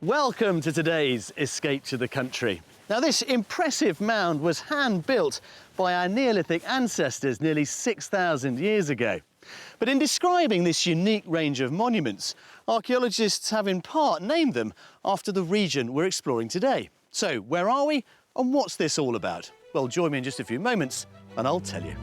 Welcome to today's Escape to the Country. Now, this impressive mound was hand-built by our Neolithic ancestors nearly 6,000 years ago. But in describing this unique range of monuments, archaeologists have in part named them after the region we're exploring today. So, where are we and what's this all about? Well, join me in just a few moments and I'll tell you.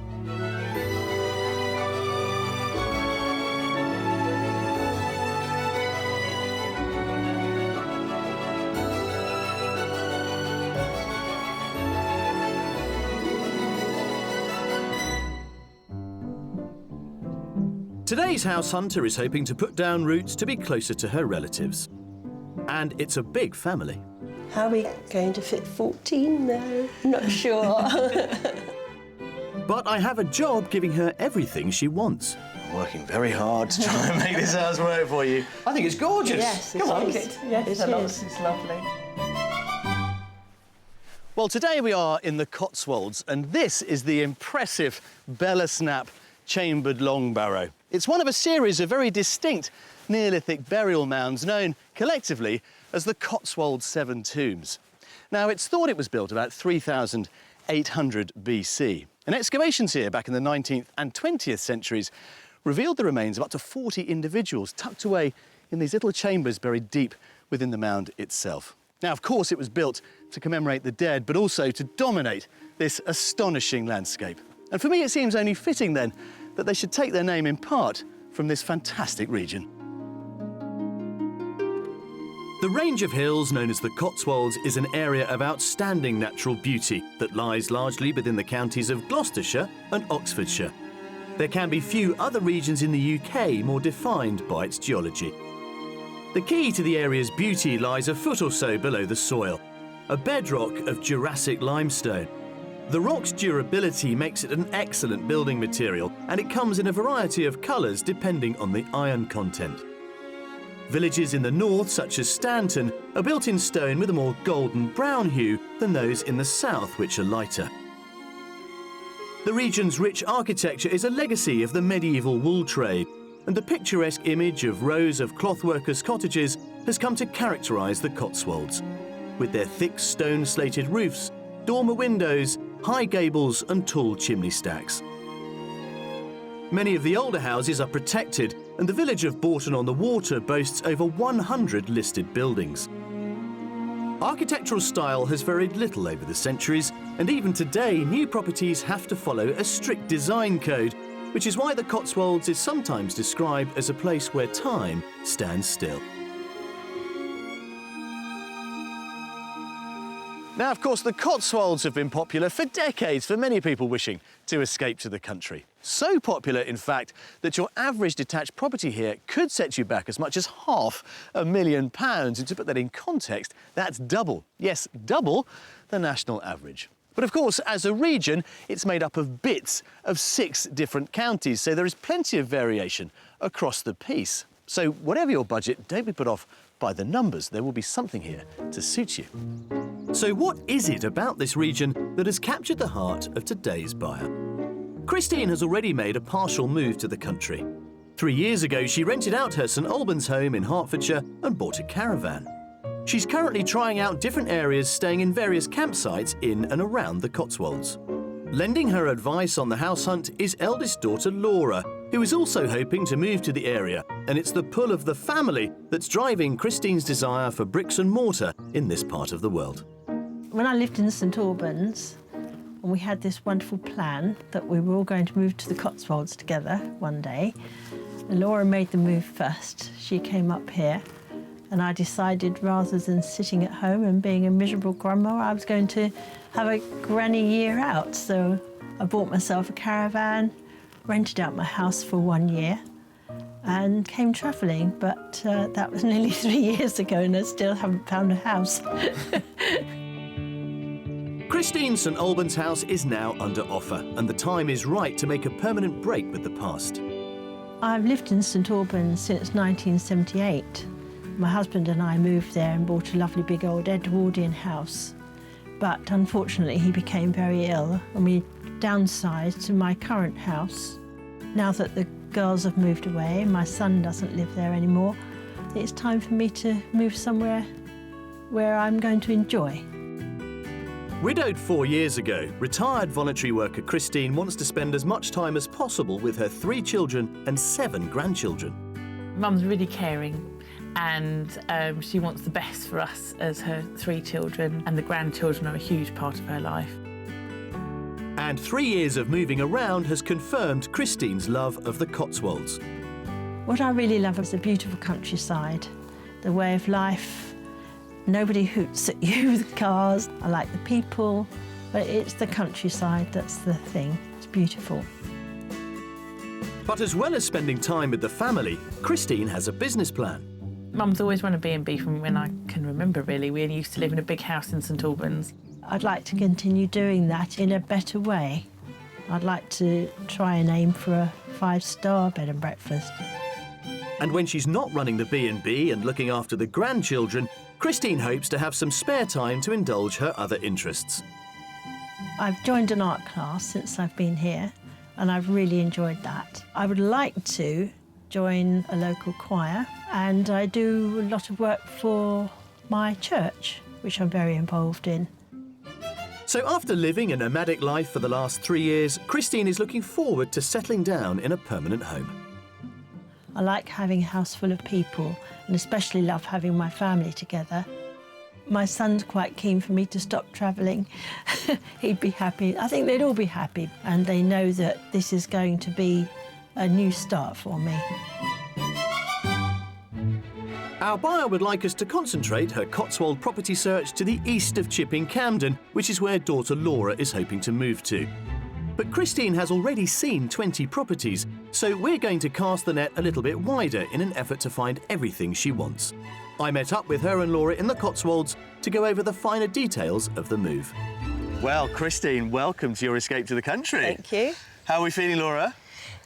Today's house hunter is hoping to put down roots to be closer to her relatives. And it's a big family. How are we going to fit 14 though? Not sure. But I have a job giving her everything she wants. I'm working very hard to try and make this house work for you. I think it's gorgeous. Yes, Come on. Yes, it is. It's lovely. Well, today we are in the Cotswolds, and this is the impressive Bellasnap chambered long barrow. It's one of a series of very distinct Neolithic burial mounds known collectively as the Cotswolds Seven Tombs. Now, it's thought it was built about 3,800 BC. And excavations here back in the 19th and 20th centuries revealed the remains of up to 40 individuals tucked away in these little chambers buried deep within the mound itself. Now, of course, it was built to commemorate the dead, but also to dominate this astonishing landscape. And for me, it seems only fitting then that they should take their name in part from this fantastic region. The range of hills known as the Cotswolds is an area of outstanding natural beauty that lies largely within the counties of Gloucestershire and Oxfordshire. There can be few other regions in the UK more defined by its geology. The key to the area's beauty lies a foot or so below the soil, a bedrock of Jurassic limestone. The rock's durability makes it an excellent building material, and it comes in a variety of colours depending on the iron content. Villages in the north, such as Stanton, are built in stone with a more golden brown hue than those in the south, which are lighter. The region's rich architecture is a legacy of the medieval wool trade, and the picturesque image of rows of clothworkers' cottages has come to characterise the Cotswolds, with their thick stone-slated roofs, dormer windows, high gables and tall chimney stacks. Many of the older houses are protected, and the village of Bourton-on-the-Water boasts over 100 listed buildings. Architectural style has varied little over the centuries, and even today new properties have to follow a strict design code, which is why the Cotswolds is sometimes described as a place where time stands still. Now, of course, the Cotswolds have been popular for decades for many people wishing to escape to the country. So popular, in fact, that your average detached property here could set you back as much as £500,000. And to put that in context, that's double, yes, double the national average. But of course, as a region, it's made up of bits of 6 different counties, so there is plenty of variation across the piece. So whatever your budget, don't be put off by the numbers. There will be something here to suit you. So what is it about this region that has captured the heart of today's buyer? Christine has already made a partial move to the country. 3 years ago, she rented out her St Albans home in Hertfordshire and bought a caravan. She's currently trying out different areas, staying in various campsites in and around the Cotswolds. Lending her advice on the house hunt is eldest daughter Laura, who is also hoping to move to the area, and it's the pull of the family that's driving Christine's desire for bricks and mortar in this part of the world. When I lived in St Albans, and we had this wonderful plan that we were all going to move to the Cotswolds together one day, and Laura made the move first. She came up here, and I decided rather than sitting at home and being a miserable grandma, I was going to have a granny year out. So I bought myself a caravan, rented out my house for 1 year, and came travelling. But that was nearly 3 years ago, and I still haven't found a house. Christine's St Albans house is now under offer, and the time is right to make a permanent break with the past. I've lived in St Albans since 1978. My husband and I moved there and bought a lovely big old Edwardian house. But unfortunately, he became very ill, and we downsized to my current house. Now that the girls have moved away and my son doesn't live there anymore, it's time for me to move somewhere where I'm going to enjoy. Widowed 4 years ago, retired voluntary worker Christine wants to spend as much time as possible with her 3 children and 7 grandchildren. Mum's really caring, and she wants the best for us as her 3 children, and the grandchildren are a huge part of her life. And 3 years of moving around has confirmed Christine's love of the Cotswolds. What I really love is the beautiful countryside, the way of life. Nobody hoots at you with cars. I like the people, but it's the countryside that's the thing. It's beautiful. But as well as spending time with the family, Christine has a business plan. Mum's always run a B&B from when I can remember, really. We used to live in a big house in St Albans. I'd like to continue doing that in a better way. I'd like to try and aim for a 5-star bed and breakfast. And when she's not running the B&B and looking after the grandchildren, Christine hopes to have some spare time to indulge her other interests. I've joined an art class since I've been here, and I've really enjoyed that. I would like to join a local choir, and I do a lot of work for my church, which I'm very involved in. So after living a nomadic life for the last 3 years, Christine is looking forward to settling down in a permanent home. I like having a house full of people, and especially love having my family together. My son's quite keen for me to stop travelling. He'd be happy. I think they'd all be happy, and they know that this is going to be a new start for me. Our buyer would like us to concentrate her Cotswold property search to the east of Chipping Campden, which is where daughter Laura is hoping to move to. But Christine has already seen 20 properties, so we're going to cast the net a little bit wider in an effort to find everything she wants. I met up with her and Laura in the Cotswolds to go over the finer details of the move. Well, Christine, welcome to your escape to the country. Thank you. How are we feeling, Laura?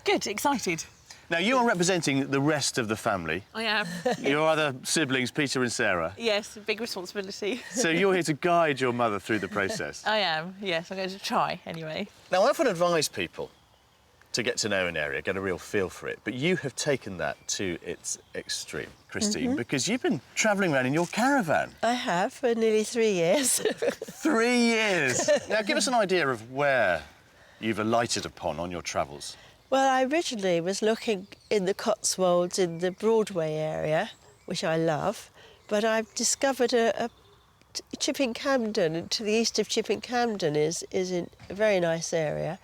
Good, excited. Now, you are representing the rest of the family. I am. Your other siblings, Peter and Sarah. Yes, big responsibility. So you're here to guide your mother through the process. I am, yes, I'm going to try anyway. Now, I often advise people to get to know an area, get a real feel for it, but you have taken that to its extreme, Christine, because you've been travelling around in your caravan. I have for nearly 3 years. 3 years! Now, give us an idea of where you've alighted upon on your travels. Well, I originally was looking in the Cotswolds in the Broadway area, which I love, but I've discovered Chipping Campden, and to the east of Chipping Campden is a very nice area.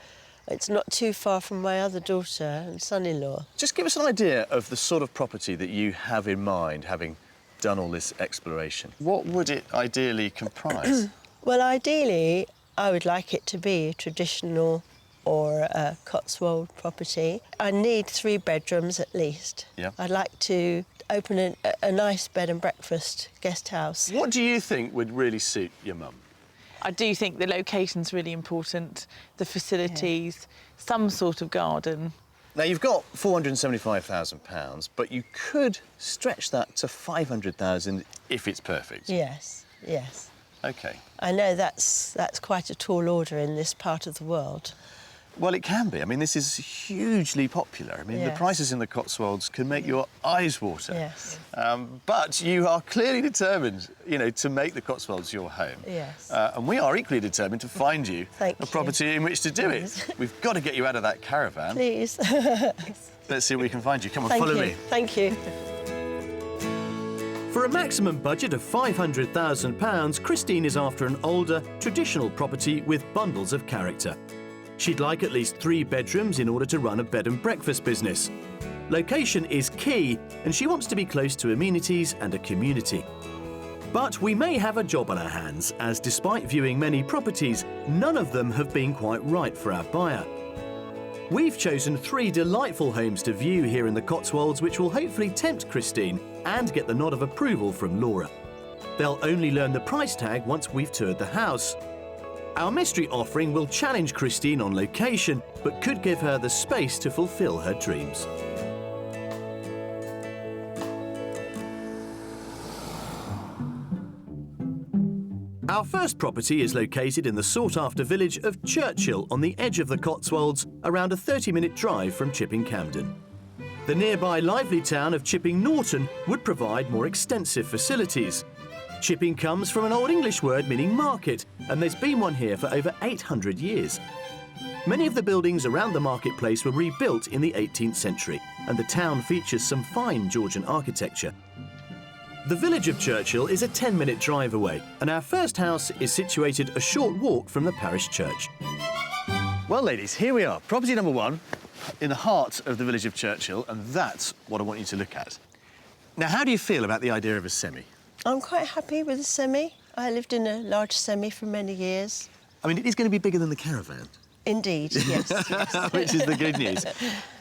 It's not too far from my other daughter and son-in-law. Just give us an idea of the sort of property that you have in mind, having done all this exploration. What would it ideally comprise? Well, ideally, I would like it to be a traditional or a Cotswold property. I need 3 bedrooms at least. Yeah. I'd like to open a nice bed and breakfast guest house. What do you think would really suit your mum? I do think the location's really important, the facilities, some sort of garden. Now, you've got £475,000, but you could stretch that to £500,000 if it's perfect. Yes, yes. OK. I know that's quite a tall order in this part of the world. Well, it can be. I mean, this is hugely popular. I mean, the Yes. prices in the Cotswolds can make your eyes water. Yes. But you are clearly determined, you know, to make the Cotswolds your home. Yes. And we are equally determined to find you Thank a you. property in which to do it. We've got to get you out of that caravan. Please. Let's see what we can find you. Come on, Thank follow you. me. Thank you. For a maximum budget of £500,000, Christine is after an older, traditional property with bundles of character. She'd like at least 3 bedrooms in order to run a bed and breakfast business. Location is key, and she wants to be close to amenities and a community. But we may have a job on our hands, as despite viewing many properties, none of them have been quite right for our buyer. We've chosen 3 delightful homes to view here in the Cotswolds, which will hopefully tempt Christine and get the nod of approval from Laura. They'll only learn the price tag once we've toured the house. Our mystery offering will challenge Christine on location, but could give her the space to fulfil her dreams. Our first property is located in the sought-after village of Churchill on the edge of the Cotswolds, around a 30-minute drive from Chipping Campden. The nearby lively town of Chipping Norton would provide more extensive facilities. Chipping comes from an Old English word meaning market, and there's been one here for over 800 years. Many of the buildings around the marketplace were rebuilt in the 18th century, and the town features some fine Georgian architecture. The village of Churchill is a 10-minute drive away, and our first house is situated a short walk from the parish church. Well, ladies, here we are, property number 1, in the heart of the village of Churchill, and that's what I want you to look at. Now, how do you feel about the idea of a semi? I'm quite happy with the semi. I lived in a large semi for many years. I mean, it is going to be bigger than the caravan. Indeed, yes. Yes. Which is the good news.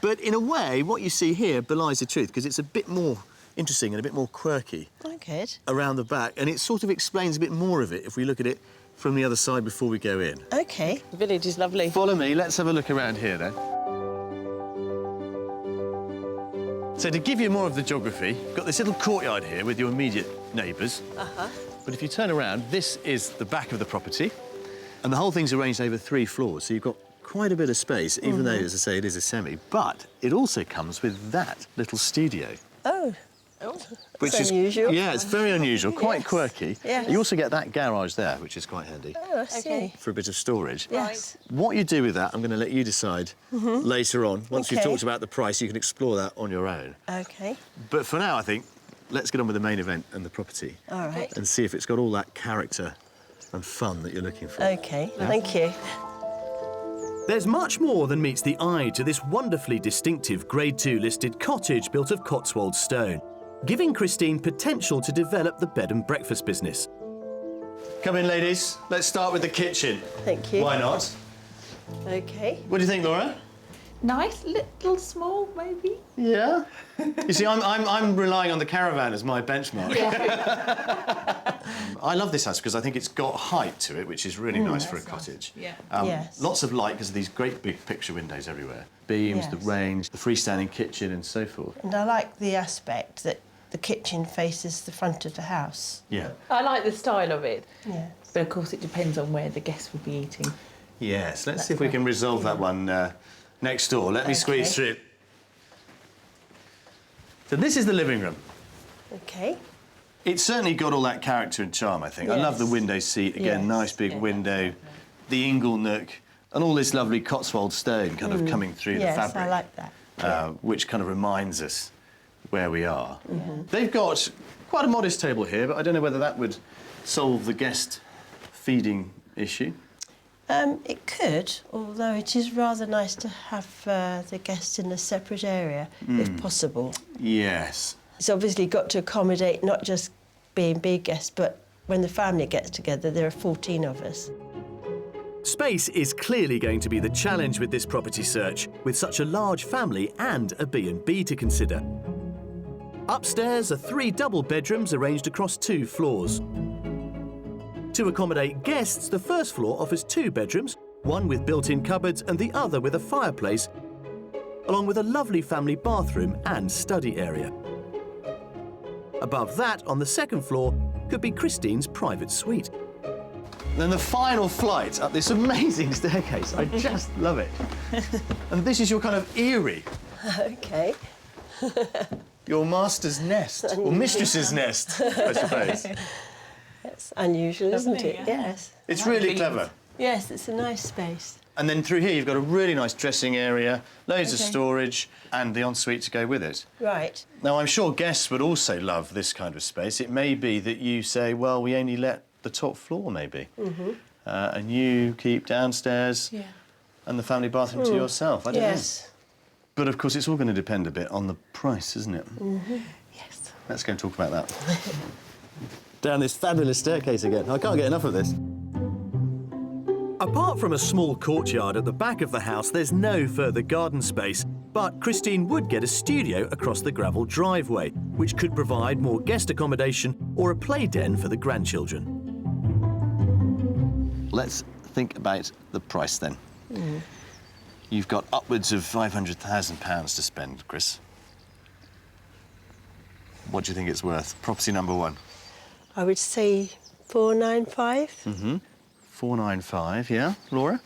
But in a way, what you see here belies the truth, because it's a bit more interesting and a bit more quirky Good. around the back, and it sort of explains a bit more of it if we look at it from the other side before we go in. OK. The village is lovely. Follow me, let's have a look around here then. So to give you more of the geography, you've got this little courtyard here with your immediate neighbours. But if you turn around, this is the back of the property, and the whole thing's arranged over 3 floors, so you've got quite a bit of space, even though, as I say, it is a semi. But it also comes with that little studio. Oh. Which That's is unusual. Yeah, it's very unusual, quite Yes. quirky. Yes. You also get that garage there, which is quite handy Oh, I see. for a bit of storage. Yes. What you do with that, I'm going to let you decide later on. Once we've Okay. talked about the price, you can explore that on your own. OK. But for now, I think, let's get on with the main event and the property. All right. And see if it's got all that character and fun that you're looking for. OK. Thank you. There's much more than meets the eye to this wonderfully distinctive Grade 2 listed cottage built of Cotswold stone, giving Christine potential to develop the bed and breakfast business. Come in, ladies. Let's start with the kitchen. Thank you. Why not? OK. What do you think, Laura? Nice, little, small, maybe. Yeah. You see, I'm relying on the caravan as my benchmark. I love this house because I think it's got height to it, which is really nice for a cottage. Yeah. Yes. Lots of light because of these great big picture windows everywhere. Beams, the Yes. range, the freestanding kitchen and so forth. And I like the aspect that the kitchen faces the front of the house. Yeah. I like the style of it. Yeah. But of course, it depends on where the guests will be eating. Yes, let's see if we can resolve that one next door. Let me squeeze through. So this is the living room. OK. It's certainly got all that character and charm, I think. I love the Yes. window seat, again, Yes. nice big window, the ingle nook, and all this lovely Cotswold stone kind of coming through Yes, the fabric. I like that. Which kind of reminds us where we are. They've got quite a modest table here, but I don't know whether that would solve the guest feeding issue. It could, although it is rather nice to have the guests in a separate area, if possible. Yes. It's obviously got to accommodate not just B&B guests, but when the family gets together, there are 14 of us. Space is clearly going to be the challenge with this property search, with such a large family and a B&B to consider. Upstairs are 3 double bedrooms arranged across 2 floors. To accommodate guests, the first floor offers 2 bedrooms, one with built-in cupboards and the other with a fireplace, along with a lovely family bathroom and study area. Above that, on the second floor, could be Christine's private suite. Then the final flight up this amazing staircase. I just love it. And this is your kind of eyrie, OK. your master's nest, or mistress's nest, I suppose. It's unusual, isn't it? yeah. Yes. It's really clever. Yes, it's a nice space. And then through here, you've got a really nice dressing area, loads of storage, and the ensuite to go with it. Right. Now, I'm sure guests would also love this kind of space. It may be that you say, well, we only let the top floor, maybe. And you keep downstairs and the family bathroom to yourself. I don't know. Yes. But, of course, it's all going to depend a bit on the price, isn't it? Yes. Let's go and talk about that. Down this fabulous staircase again. I can't get enough of this. Apart from a small courtyard at the back of the house, there's no further garden space. But Christine would get a studio across the gravel driveway, which could provide more guest accommodation or a play den for the grandchildren. Let's think about the price then. You've got upwards of £500,000 to spend, Chris. What do you think it's worth? Property number 1. I would say 495. 495, yeah. Laura?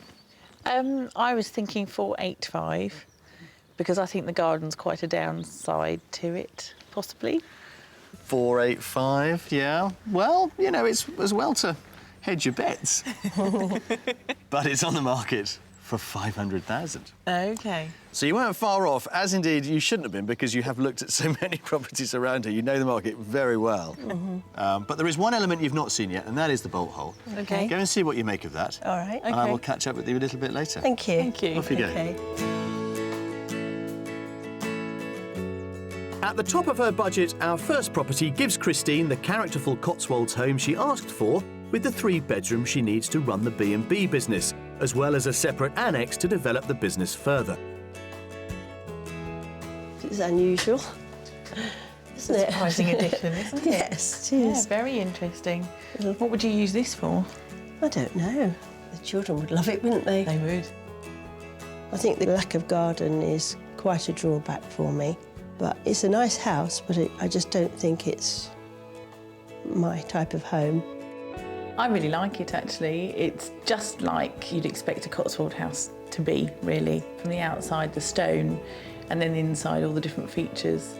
I was thinking 485 because I think the garden's quite a downside to it, possibly. 485, yeah. Well, you know, it's as well to hedge your bets. But it's on the market for 500,000. OK. So you weren't far off, as indeed you shouldn't have been, because you have looked at so many properties around here. You know the market very well. But there is one element you've not seen yet, and that is the bolt hole. Okay. Go and see what you make of that. All right. And I Okay. will catch up with you a little bit later. Thank you. Thank you. Off you go. Okay. At the top of her budget, our first property gives Christine the characterful Cotswolds home she asked for, with the 3 bedrooms she needs to run the B&B business, as well as a separate annex to develop the business further. It's unusual, isn't it? Surprising addition, isn't it? Yes, it Yeah, is. very interesting. What would you use this for? I don't know. The children would love it, wouldn't they? They would. I think the lack of garden is quite a drawback for me. But it's a nice house, but I just don't think it's my type of home. I really like it, actually. It's just like you'd expect a Cotswold house to be, really. From the outside, the stone, and then inside, all the different features.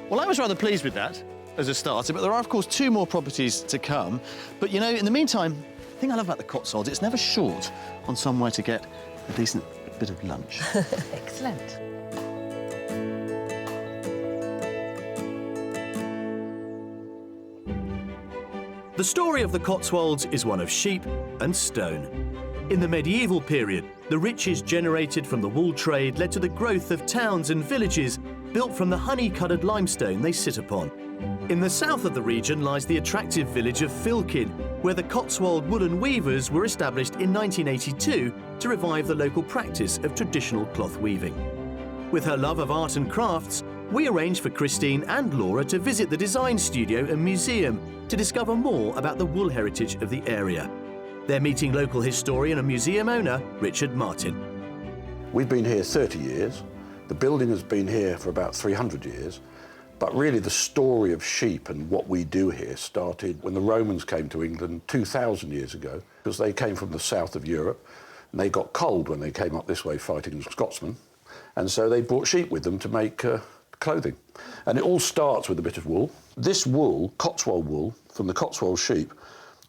Well, I was rather pleased with that as a starter, but there are, of course, 2 more properties to come. But, you know, in the meantime, the thing I love about the Cotswolds, it's never short on somewhere to get a decent bit of lunch. Excellent. The story of the Cotswolds is one of sheep and stone. In the medieval period, the riches generated from the wool trade led to the growth of towns and villages built from the honey-coloured limestone they sit upon. In the south of the region lies the attractive village of Filkin, where the Cotswold woolen weavers were established in 1982 to revive the local practice of traditional cloth weaving. With her love of art and crafts, we arranged for Christine and Laura to visit the design studio and museum to discover more about the wool heritage of the area. They're meeting local historian and museum owner, Richard Martin. We've been here 30 years. The building has been here for about 300 years. But really the story of sheep and what we do here started when the Romans came to England 2,000 years ago, because they came from the south of Europe and they got cold when they came up this way fighting Scotsmen. And so they brought sheep with them to make clothing. And it all starts with a bit of wool. This wool, Cotswold wool, from the Cotswold sheep,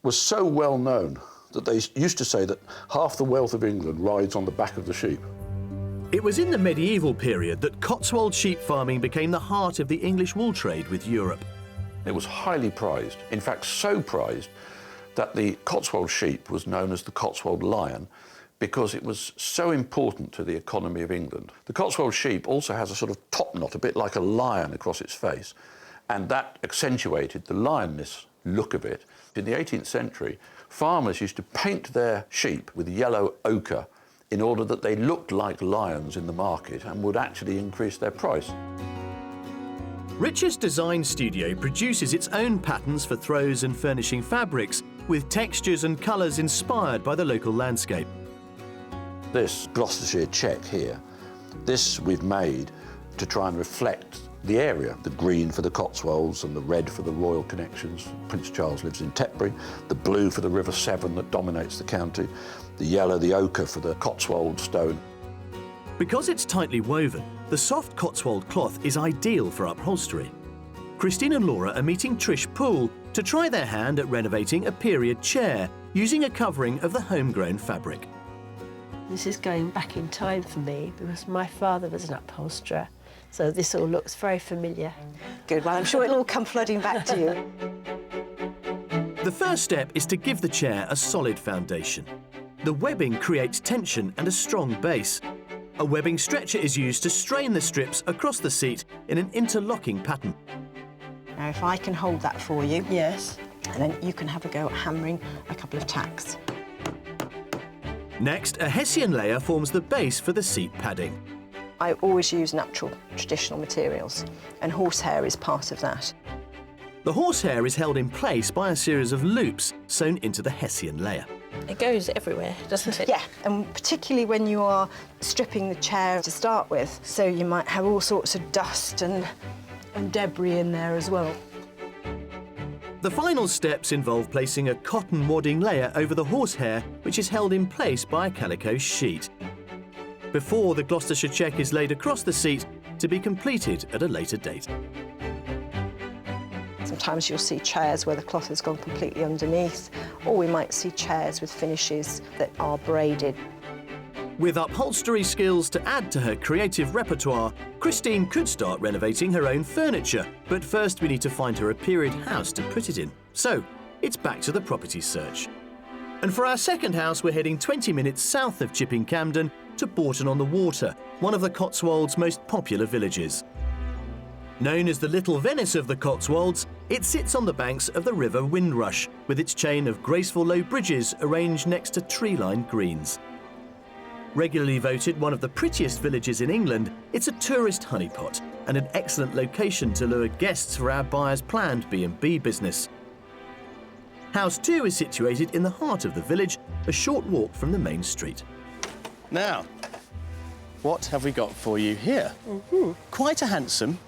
was so well known that they used to say that half the wealth of England rides on the back of the sheep. It was in the medieval period that Cotswold sheep farming became the heart of the English wool trade with Europe. It was highly prized, in fact so prized that the Cotswold sheep was known as the Cotswold lion because it was so important to the economy of England. The Cotswold sheep also has a sort of top knot, a bit like a lion across its face, and that accentuated the lioness look of it. In the 18th century, farmers used to paint their sheep with yellow ochre in order that they looked like lions in the market and would actually increase their price. Richard's design studio produces its own patterns for throws and furnishing fabrics, with textures and colours inspired by the local landscape. This Gloucestershire check here, this we've made to try and reflect the area. The green for the Cotswolds and the red for the royal connections. Prince Charles lives in Tetbury. The blue for the River Severn that dominates the county. The yellow, the ochre for the Cotswold stone. Because it's tightly woven, the soft Cotswold cloth is ideal for upholstery. Christine and Laura are meeting Trish Poole to try their hand at renovating a period chair using a covering of the homegrown fabric. This is going back in time for me because my father was an upholsterer, so this all looks very familiar. Good, well, I'm sure it'll all come flooding back to you. The first step is to give the chair a solid foundation. The webbing creates tension and a strong base. A webbing stretcher is used to strain the strips across the seat in an interlocking pattern. Now, if I can hold that for you, Yes. and then you can have a go at hammering a couple of tacks. Next, a Hessian layer forms the base for the seat padding. I always use natural, traditional materials, and horsehair is part of that. The horsehair is held in place by a series of loops sewn into the Hessian layer. It goes everywhere, doesn't it? Yeah, and particularly when you are stripping the chair to start with, so you might have all sorts of dust and debris in there as well. The final steps involve placing a cotton wadding layer over the horsehair, which is held in place by a calico sheet, before the Gloucestershire check is laid across the seat to be completed at a later date. sometimes you'll see chairs where the cloth has gone completely underneath, or we might see chairs with finishes that are braided. With upholstery skills to add to her creative repertoire, Christine could start renovating her own furniture. But first we need to find her a period house to put it in. So, it's back to the property search. And for our second house, we're heading 20 minutes south of Chipping Campden to Bourton-on-the-Water, one of the Cotswolds' most popular villages. Known as the Little Venice of the Cotswolds, it sits on the banks of the River Windrush, with its chain of graceful low bridges arranged next to tree-lined greens. Regularly voted one of the prettiest villages in England, it's a tourist honeypot and an excellent location to lure guests for our buyer's planned B&B business. House 2 is situated in the heart of the village, a short walk from the main street. Now, what have we got for you here? Quite a handsome,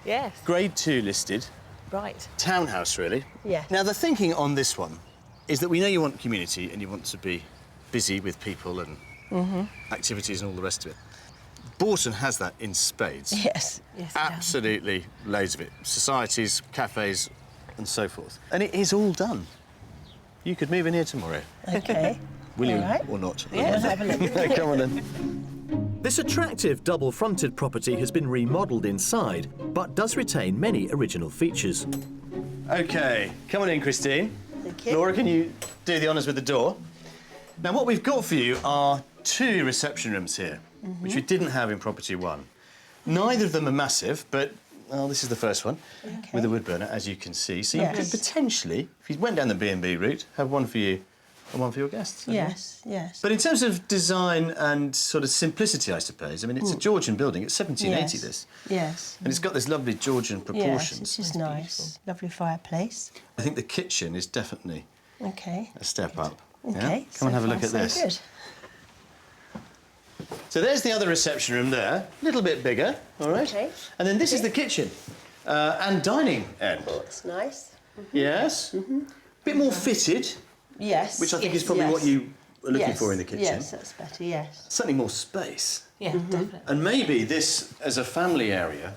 Yes. Grade 2 listed, Right. townhouse really. Yes. Now the thinking on this one is that we know you want community and you want to be busy with people and activities and all the rest of it. Bourton has that in spades. Yes. Yes. it does. Absolutely loads of it. Societies, cafes and so forth. And it is all done. You could move in here tomorrow. Okay. Will you All right. or not? Yeah, we'll have a look. Come on then. This attractive double-fronted property has been remodelled inside, but does retain many original features. OK, come on in, Christine. Thank you. Laura, can you do the honours with the door? Now, what we've got for you are 2 reception rooms here, which we didn't have in property 1. Neither of them are massive, but, well, this is the first one, with a wood burner, as you can see. So you could potentially, if you went down the B&B route, have one for you and one for your guests. Yes. Yes. But in terms of design and sort of simplicity, I suppose, I mean, it's a Georgian building. It's 1780, this. Yes. And it's got this lovely Georgian proportions. Yes, it's just nice. Lovely fireplace. I think the kitchen is definitely Okay. a step up. Okay. Yeah? Come and have a look at so this. Good. So there's the other reception room there, a little bit bigger, all right? Okay. And then this is the kitchen and dining end. Looks nice. Yes? Bit more fitted, Yes. which I think yes, is probably yes. what you were looking Yes, for in the kitchen. Yes, that's better, yes. Certainly more space. Yeah, definitely. And maybe this, as a family area,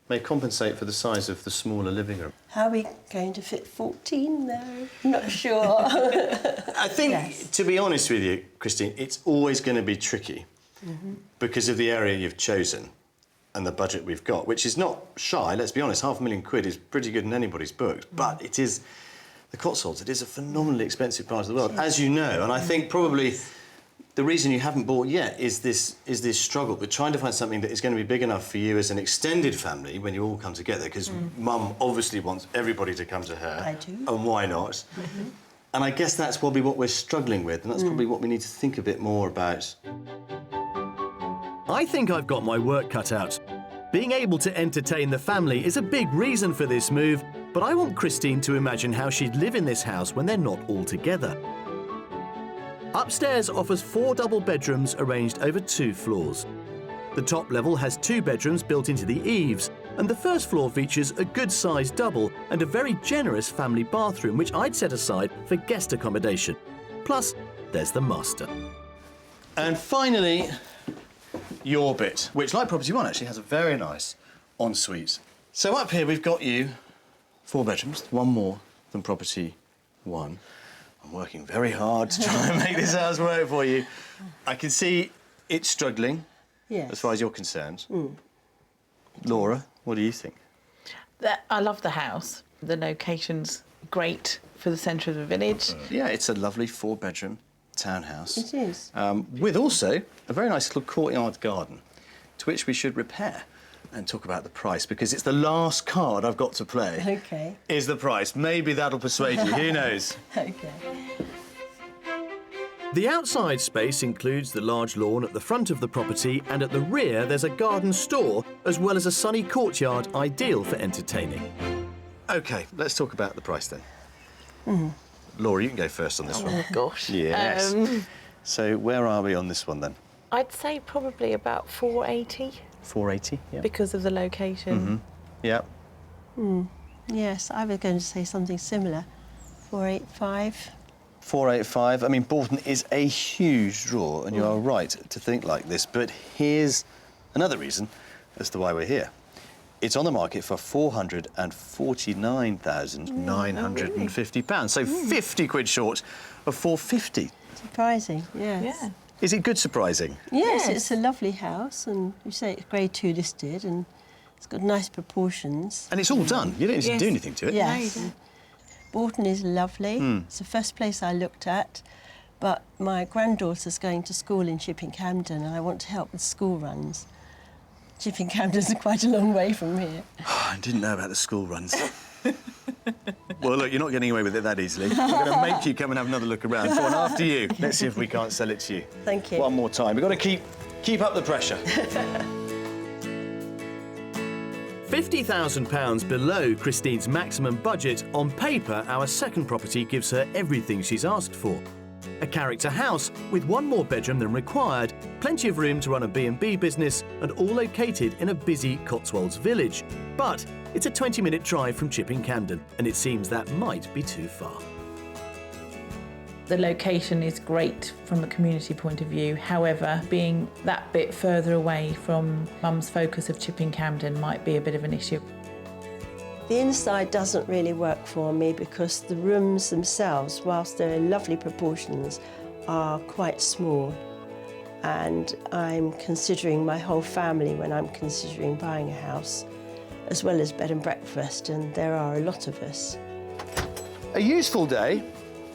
may compensate for the size of the smaller living room. How are we going to fit 14, though? Not sure. I think, Yes. to be honest with you, Christine, it's always going to be tricky because of the area you've chosen and the budget we've got, which is not shy, let's be honest. £500,000 is pretty good in anybody's books, but it is the Cotswolds. It is a phenomenally expensive part of the world, as you know, and I think probably the reason you haven't bought yet is this struggle with trying to find something that is going to be big enough for you as an extended family when you all come together, because Mum obviously wants everybody to come to her. I do. And why not? And I guess that's probably what we're struggling with, and that's probably what we need to think a bit more about. I think I've got my work cut out. Being able to entertain the family is a big reason for this move, but I want Christine to imagine how she'd live in this house when they're not all together. Upstairs offers 4 double bedrooms arranged over 2 floors. The top level has 2 bedrooms built into the eaves, and the first floor features a good-sized double and a very generous family bathroom, which I'd set aside for guest accommodation. Plus, there's the master. And finally, your bit, which, like Property 1, actually has a very nice ensuite. So up here we've got you 4 bedrooms, 1 more than Property 1. I'm working very hard to try and make this house work for you. I can see it's struggling, Yes. as far as you're concerned. Laura, what do you think? I love the house. The location's great for the centre of the village. Yeah, it's a lovely 4-bedroom townhouse. It is. With also a very nice little courtyard garden, to which we should repair and talk about the price, because it's the last card I've got to play. Okay. Is the price. Maybe that'll persuade you, who knows? Okay. The outside space includes the large lawn at the front of the property, and at the rear there's a garden store, as well as a sunny courtyard ideal for entertaining. OK, let's talk about the price then. Laura, you can go first on this one. Oh, gosh. Yes. So where are we on this one then? I'd say probably about 480 480, yeah. because of the location. Yeah. Yes, I was going to say something similar. 485. 485. I mean, Bourton is a huge draw, and you are right to think like this, but here's another reason as to why we're here. It's on the market for £449,950. So 50 quid short of 450. Surprising, yes. Yeah. Is it good surprising? Yes, Yes. it's a lovely house, and you say it's Grade 2 listed, and it's got nice proportions. And it's all done. You don't need to do anything to it. Yes. Amazing. Boughton is lovely. It's the first place I looked at, but my granddaughter's going to school in Chipping Campden, and I want to help with school runs. Chipping Campden's quite a long way from here. I didn't know about the school runs. Well, look, you're not getting away with it that easily. We're going to make you come and have another look around. Go on, after you. Let's see if we can't sell it to you. Thank you. One more time. We've got to keep up the pressure. £50,000 below Christine's maximum budget, on paper, our second property gives her everything she's asked for. A character house with one more bedroom than required, plenty of room to run a B&B business, and all located in a busy Cotswolds village. But it's a 20-minute drive from Chipping Campden, and it seems that might be too far. The location is great from the community point of view. However, being that bit further away from Mum's focus of Chipping Campden might be a bit of an issue. The inside doesn't really work for me because the rooms themselves, whilst they're in lovely proportions, are quite small. And I'm considering my whole family when I'm considering buying a house, as well as bed and breakfast, and there are a lot of us. A useful day,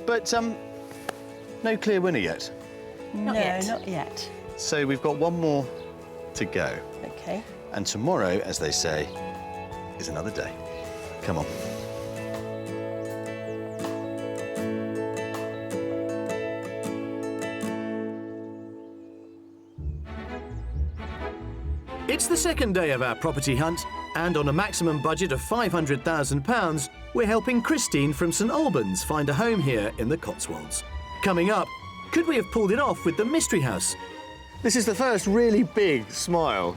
but no clear winner yet. No, yet. not yet. So we've got one more to go. Okay. And tomorrow, as they say, is another day. Come on. It's the second day of our property hunt, and on a maximum budget of £500,000, we're helping Christine from St Albans find a home here in the Cotswolds. Coming up, could we have pulled it off with the mystery house? This is the first really big smile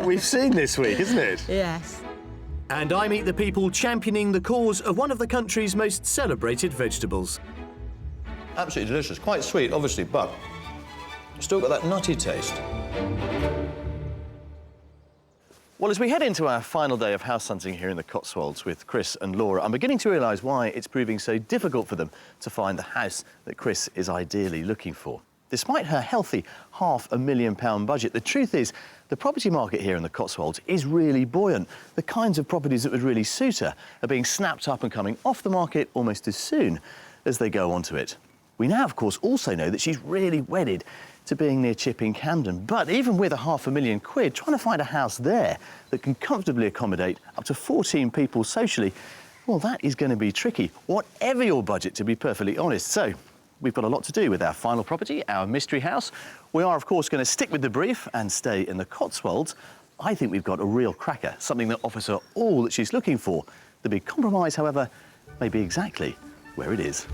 we've seen this week, isn't it? Yes. And I meet the people championing the cause of one of the country's most celebrated vegetables. Absolutely delicious. Quite sweet, obviously, but still got that nutty taste. Well, as we head into our final day of house hunting here in the Cotswolds with Chris and Laura, I'm beginning to realise why it's proving so difficult for them to find the house that Chris is ideally looking for. Despite her healthy £500,000 budget, the truth is the property market here in the Cotswolds is really buoyant. The kinds of properties that would really suit her are being snapped up and coming off the market almost as soon as they go onto it. We now, of course, also know that she's really wedded to being near Chipping Campden. But even with a £500,000, trying to find a house there that can comfortably accommodate up to 14 people socially, well, that is going to be tricky, whatever your budget, to be perfectly honest. So we've got a lot to do with our final property, our mystery house. We are, of course, going to stick with the brief and stay in the Cotswolds. I think we've got a real cracker, something that offers her all that she's looking for. The big compromise, however, may be exactly where it is.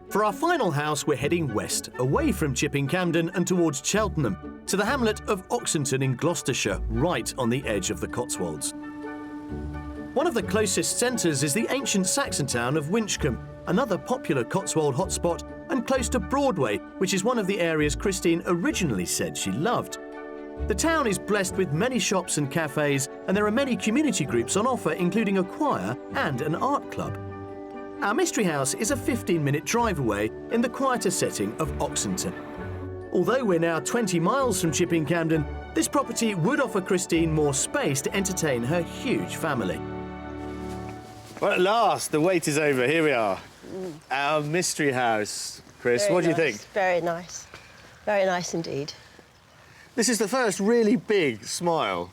For our final house, we're heading west, away from Chipping Campden and towards Cheltenham, to the hamlet of Oxenton in Gloucestershire, right on the edge of the Cotswolds. One of the closest centres is the ancient Saxon town of Winchcombe, another popular Cotswold hotspot and close to Broadway, which is one of the areas Christine originally said she loved. The town is blessed with many shops and cafes, and there are many community groups on offer, including a choir and an art club. Our mystery house is a 15-minute drive away in the quieter setting of Oxenton. Although we're now 20 miles from Chipping Campden, this property would offer Christine more space to entertain her huge family. Well, at last, the wait is over. Here we are. Our mystery house. Chris, Very what do you nice, think? Very nice. Very nice indeed. This is the first really big smile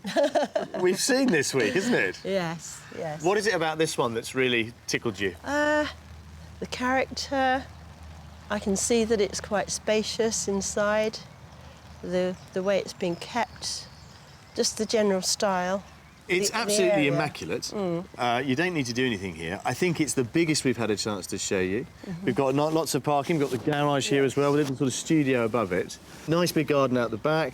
we've seen this week, isn't it? Yes, yes. What is it about this one that's really tickled you? The character, I can see that it's quite spacious inside, the way it's been kept, just the general style. It's The absolutely area. immaculate. You don't need to do anything here. I think it's the biggest we've had a chance to show you. We've got lots of parking. We've got the garage here as well, with a little sort of studio above it. Nice big garden out the back.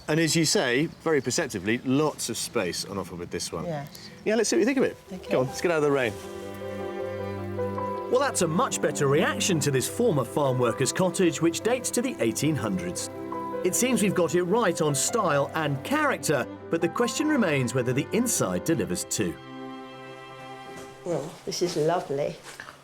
And as you say, very perceptively, lots of space on offer with this one. Yes. Yeah, let's see what you think of it. Okay. Go on, let's get out of the rain. Well, that's a much better reaction to this former farm worker's cottage, which dates to the 1800s. It seems we've got it right on style and character, but the question remains whether the inside delivers too. Well, this is lovely.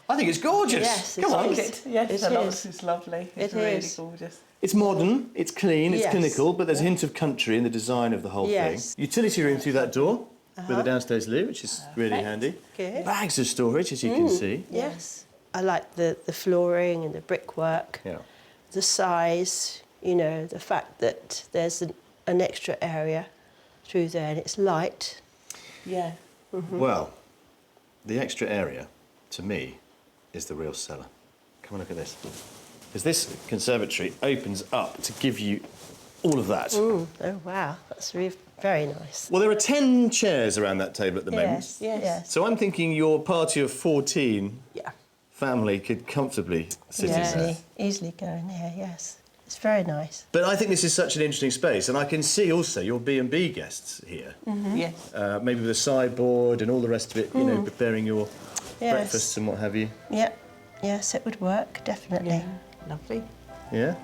I think it's gorgeous. Yes, Come on. Yes, it's lovely. It's It really is. gorgeous. It's modern, it's clean, it's Yes. clinical, but there's a hint of country in the design of the whole Yes. thing. Utility room through that door with a downstairs loo, which is really handy. Good. Bags of storage, as you can see. Yes. I like the flooring and the brickwork, Yeah. the size, you know, the fact that there's an extra area through there and it's light. Yeah. Well, the extra area, to me, is the real seller. Come and look at this. Because this conservatory opens up to give you all of that. Oh, wow, that's really very nice. Well, there are 10 chairs around that table at the moment. Yes. So I'm thinking your party of 14 Yeah. family could comfortably sit in there. Easily go in here, yes. It's very nice. But I think this is such an interesting space, and I can see also your B&B guests here. Yes. Maybe with a sideboard and all the rest of it, you know, preparing your Yes. breakfasts and what have you. Yeah. Yes, it would work, definitely. Yeah. Lovely. Yeah.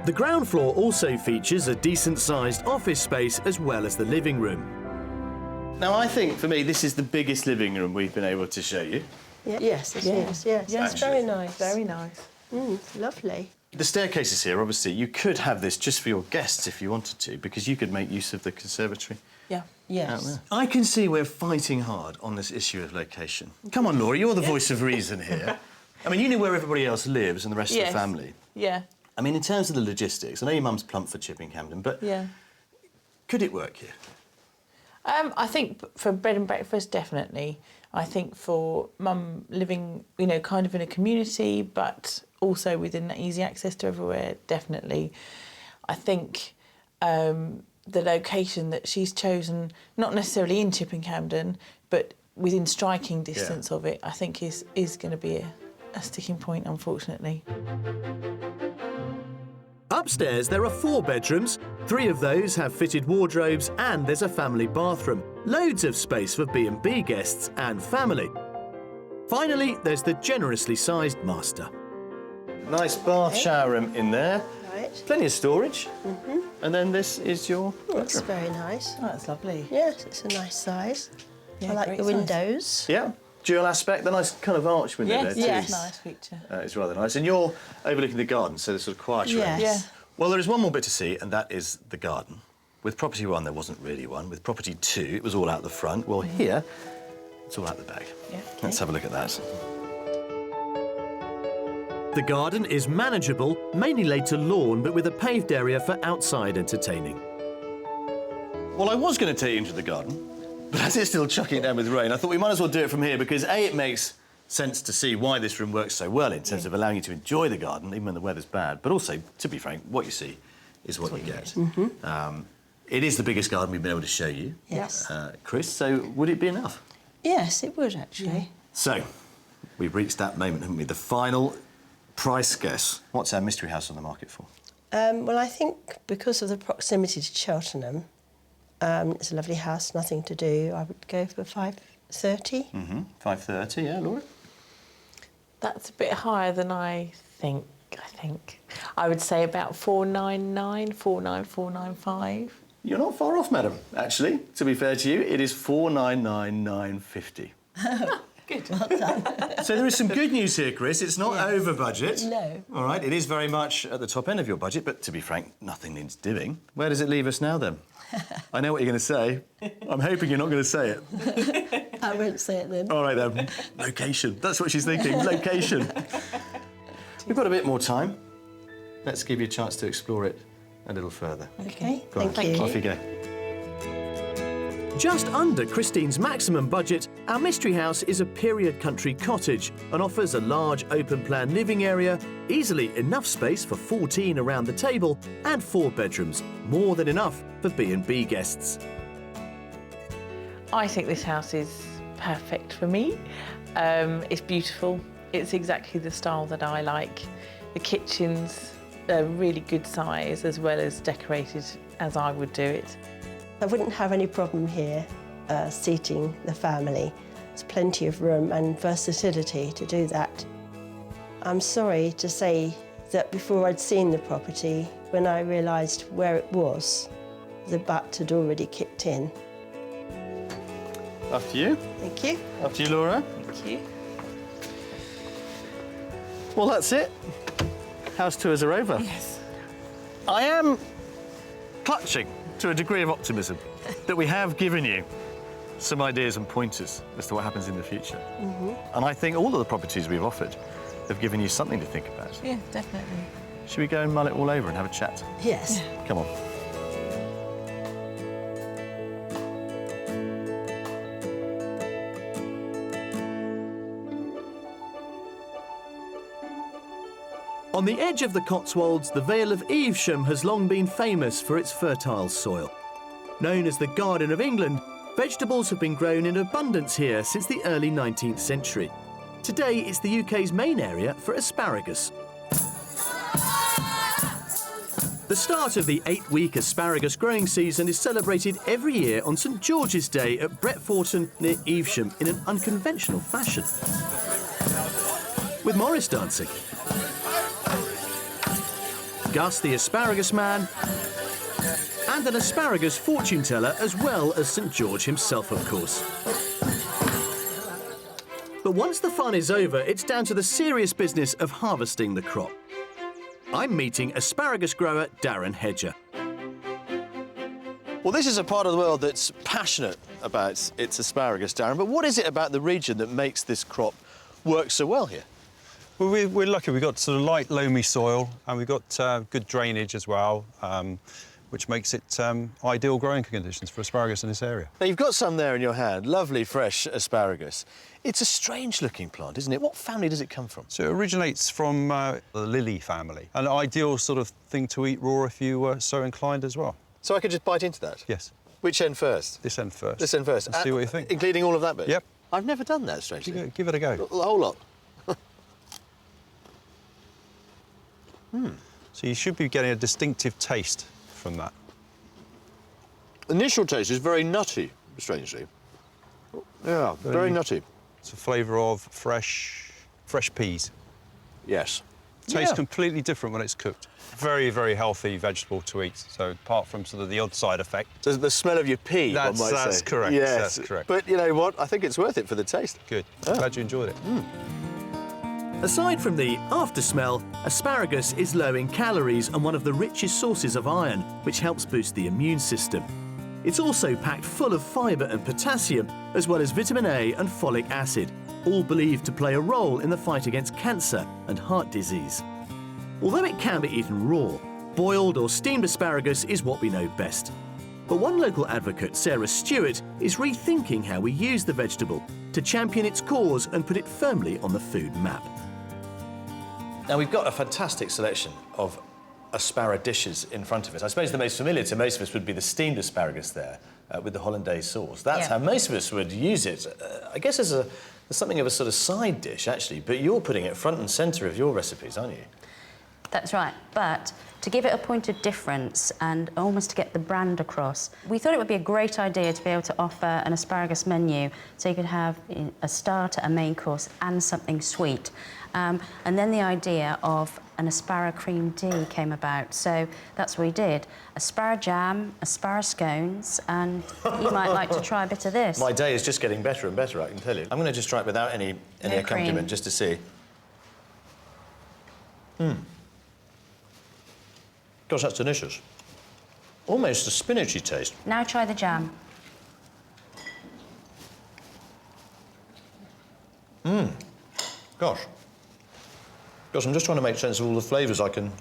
The ground floor also features a decent-sized office space as well as the living room. Now, I think, for me, this is the biggest living room we've been able to show you. Yeah. Yes, it is, yes. Yeah. It's very nice. Very nice. It's lovely. The staircases here, obviously, you could have this just for your guests if you wanted to, because you could make use of the conservatory Yeah. out Yes. there. I can see we're fighting hard on this issue of location. Come on, Laura, you're the voice of reason here. I mean, you know where everybody else lives and the rest of Yes. the family. Yeah. I mean, in terms of the logistics, I know your mum's plumped for Chipping Campden, but Yeah. could it work here? I think for bed and breakfast, definitely. I think for mum living, you know, kind of in a community, but also within easy access to everywhere, definitely. I think the location that she's chosen, not necessarily in Chipping Campden, but within striking distance of it, I think is going to be a sticking point, unfortunately. Upstairs, there are 4 bedrooms. 3 of those have fitted wardrobes and there's a family bathroom. Loads of space for B&B guests and family. Finally, there's the generously sized master. Nice bath shower room in there. Right. Plenty of storage. And then this is your That's bedroom. very nice. Oh, that's lovely. Yes, it's a nice size. Yeah, I like great the size. windows. Yeah, dual aspect, the nice kind of arch window there too. Yes. Nice feature. It's rather nice. And you're overlooking the garden, so the sort of quieter Yes. end. Yeah. Well, there is one more bit to see, and that is the garden. With property 1, there wasn't really one. With property 2, it was all out the front. Well, here, it's all out the back. Yeah. Let's have a look at that. The garden is manageable, mainly laid to lawn, but with a paved area for outside entertaining. Well, I was going to take you into the garden, but as it's still chucking it down with rain, I thought we might as well do it from here because, A, it makes sense to see why this room works so well in terms of allowing you to enjoy the garden, even when the weather's bad, but also, to be frank, what you see is what you get. It is the biggest garden we've been able to show you, Yes. Chris, so would it be enough? Yes, it would actually. So, we've reached that moment, haven't we? The final price guess. What's our mystery house on the market for? Well, I think because of the proximity to Cheltenham, it's a lovely house, nothing to do. I would go for 530. 530, yeah, Laura? That's a bit higher than I think. I would say about 499, 495. You're not far off, madam, actually. To be fair to you, it is 499,950. Good. Well done. So there is some good news here, Chris. It's not over budget. No. All right, it is very much at the top end of your budget, but to be frank, nothing needs doing. Where does it leave us now, then? I know what you're going to say. I'm hoping you're not going to say it. I won't say it then. All right, then. Location. That's what she's thinking. Location. We've got a bit more time. Let's give you a chance to explore it a little further. OK, Go on, thank you. Off you go. Just under Christine's maximum budget, our mystery house is a period country cottage and offers a large open-plan living area, easily enough space for 14 around the table, and 4 bedrooms, more than enough for B&B guests. I think this house is perfect for me. It's beautiful. It's exactly the style that I like. The kitchen's a really good size as well as decorated as I would do it. I wouldn't have any problem here seating the family. There's plenty of room and versatility to do that. I'm sorry to say that before I'd seen the property, when I realised where it was, the butt had already kicked in. After you. Thank you. After you, Laura. Thank you. Well, that's it. House tours are over. Yes. I am clutching to a degree of optimism that we have given you some ideas and pointers as to what happens in the future. And I think all of the properties we've offered have given you something to think about. Yeah, definitely. Should we go and mull it all over and have a chat? Yes. Come on. On the edge of the Cotswolds, the Vale of Evesham has long been famous for its fertile soil. Known as the Garden of England, vegetables have been grown in abundance here since the early 19th century. Today, it's the UK's main area for asparagus. The start of the 8-week asparagus growing season is celebrated every year on St George's Day at Bretforton near Evesham in an unconventional fashion, with Morris dancing, Gus the asparagus man, and an asparagus fortune teller, as well as St George himself, of course. But once the fun is over, it's down to the serious business of harvesting the crop. I'm meeting asparagus grower Darren Hedger. Well, this is a part of the world that's passionate about its asparagus, Darren, but what is it about the region that makes this crop work so well here? Well, we're lucky. We've got sort of light, loamy soil, and we've got good drainage as well, which makes it ideal growing conditions for asparagus in this area. Now, you've got some there in your hand, lovely fresh asparagus. It's a strange-looking plant, isn't it? What family does it come from? So it originates from the lily family, an ideal sort of thing to eat raw if you were so inclined as well. So I could just bite into that? Yes. Which end first? This end first. This end first. And see what you think. Including all of that bit? Yep. I've never done that, strangely. Give it a go. The whole lot? So you should be getting a distinctive taste from that. Initial taste is very nutty, strangely. Yeah, very nutty. It's a flavour of fresh peas. Yes. Tastes Yeah. completely different when it's cooked. Very, very healthy vegetable to eat. So apart from sort of the odd side effect. The smell of your pea, one might say. That's correct. Yes. That's correct. But you know what? I think it's worth it for the taste. Good. Oh. Glad you enjoyed it. Aside from the after smell, asparagus is low in calories and one of the richest sources of iron, which helps boost the immune system. It's also packed full of fibre and potassium, as well as vitamin A and folic acid, all believed to play a role in the fight against cancer and heart disease. Although it can be eaten raw, boiled or steamed asparagus is what we know best. But one local advocate, Sarah Stewart, is rethinking how we use the vegetable to champion its cause and put it firmly on the food map. Now, we've got a fantastic selection of asparagus dishes in front of us. I suppose the most familiar to most of us would be the steamed asparagus there with the hollandaise sauce. That's how most of us would use it, I guess as something of a sort of side dish, actually, but you're putting it front and centre of your recipes, aren't you? That's right, but to give it a point of difference and almost to get the brand across, we thought it would be a great idea to be able to offer an asparagus menu so you could have a starter, a main course and something sweet. And then the idea of an asparagus cream tea came about, so that's what we did. Asparagus jam, asparagus scones, and you might like to try a bit of this. My day is just getting better and better, I can tell you. I'm going to just try it without any accompaniment, cream. just to see. Gosh, that's delicious. Almost a spinachy taste. Now try the jam. Gosh, I'm just trying to make sense of all the flavours I can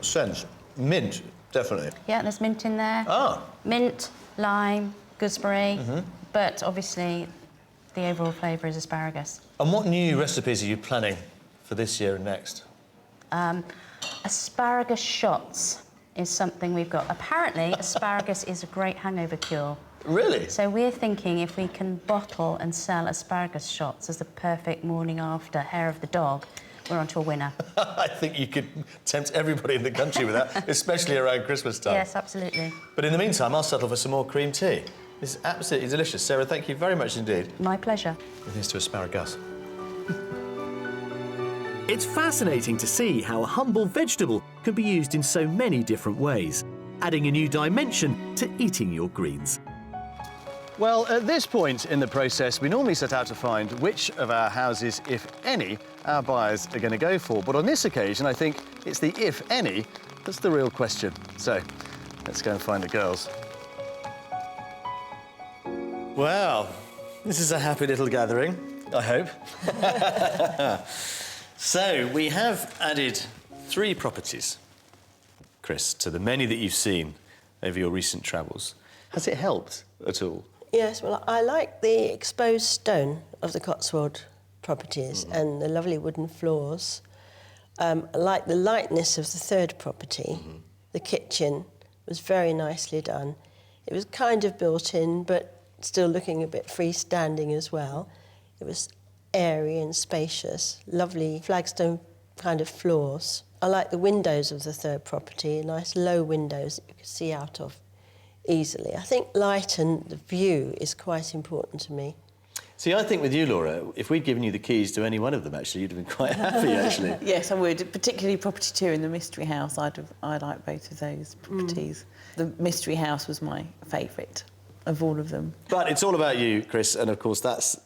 sense. Mint, definitely. Yeah, there's mint in there. Ah. Mint, lime, gooseberry, but obviously the overall flavour is asparagus. And what new recipes are you planning for this year and next? Asparagus shots is something we've got. Apparently, asparagus is a great hangover cure. Really? So we're thinking if we can bottle and sell asparagus shots as the perfect morning after hair of the dog, we're onto a winner. I think you could tempt everybody in the country with that, especially around Christmas time. Yes, absolutely. But in the meantime, I'll settle for some more cream tea. This is absolutely delicious. Sarah, thank you very much indeed. My pleasure. And here's to asparagus. It's fascinating to see how a humble vegetable can be used in so many different ways, adding a new dimension to eating your greens. Well, at this point in the process, we normally set out to find which of our houses, if any, our buyers are going to go for. But on this occasion, I think it's the if any that's the real question. So, let's go and find the girls. Well, this is a happy little gathering, I hope. So, we have added 3 properties, Chris, to the many that you've seen over your recent travels. Has it helped at all? Yes, well, I like the exposed stone of the Cotswold properties and the lovely wooden floors. I like the lightness of the third property. The kitchen was very nicely done. It was kind of built in, but still looking a bit freestanding as well. It was airy and spacious, lovely flagstone kind of floors. I like the windows of the third property, nice low windows that you could see out of easily. I think light and the view is quite important to me. See, I think with you, Laura, if we'd given you the keys to any one of them, actually, you'd have been quite happy, actually. Yes, I would. Particularly property 2 in the Mystery House. I like both of those properties. The Mystery House was my favourite of all of them. But it's all about you, Chris, and of course that's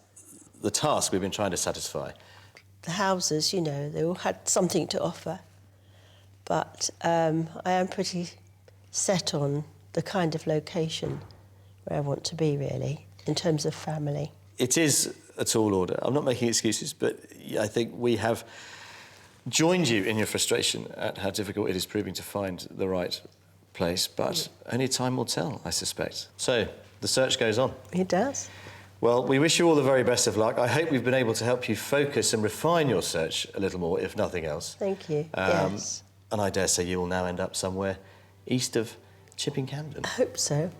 the task we've been trying to satisfy. The houses, you know, they all had something to offer. But I am pretty set on the kind of location where I want to be, really, in terms of family. It is a tall order. I'm not making excuses, but I think we have joined you in your frustration at how difficult it is proving to find the right place, but only time will tell, I suspect. So, the search goes on. It does. Well, we wish you all the very best of luck. I hope we've been able to help you focus and refine your search a little more, if nothing else. Thank you, yes. And I dare say you will now end up somewhere east of Chipping Campden. I hope so.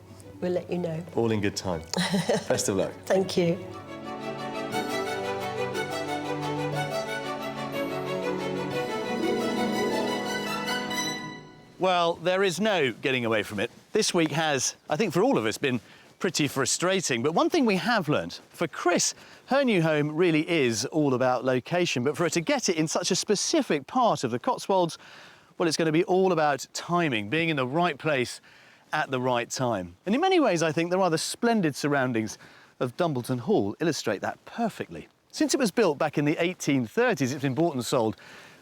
We'll let you know. All in good time. Best of luck. Thank you. Well, there is no getting away from it. This week has, I think for all of us, been pretty frustrating. But one thing we have learnt, for Chris, her new home really is all about location. But for her to get it in such a specific part of the Cotswolds, well, it's going to be all about timing, being in the right place at the right time. And in many ways, I think the rather splendid surroundings of Dumbleton Hall illustrate that perfectly. Since it was built back in the 1830s, it's been bought and sold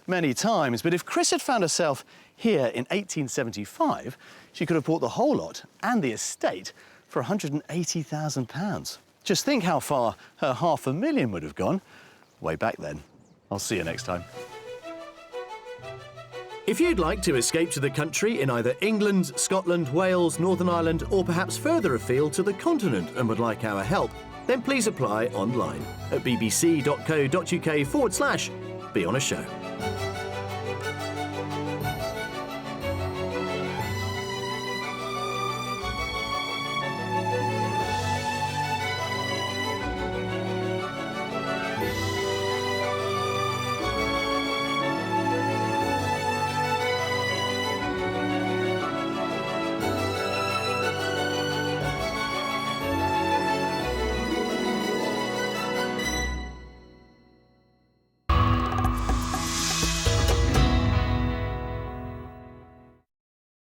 many times. But if Chris had found herself here in 1875, she could have bought the whole lot and the estate for £180,000. Just think how far her £500,000 would have gone way back then. I'll see you next time. If you'd like to escape to the country in either England, Scotland, Wales, Northern Ireland, or perhaps further afield to the continent and would like our help, then please apply online at bbc.co.uk/be on a show.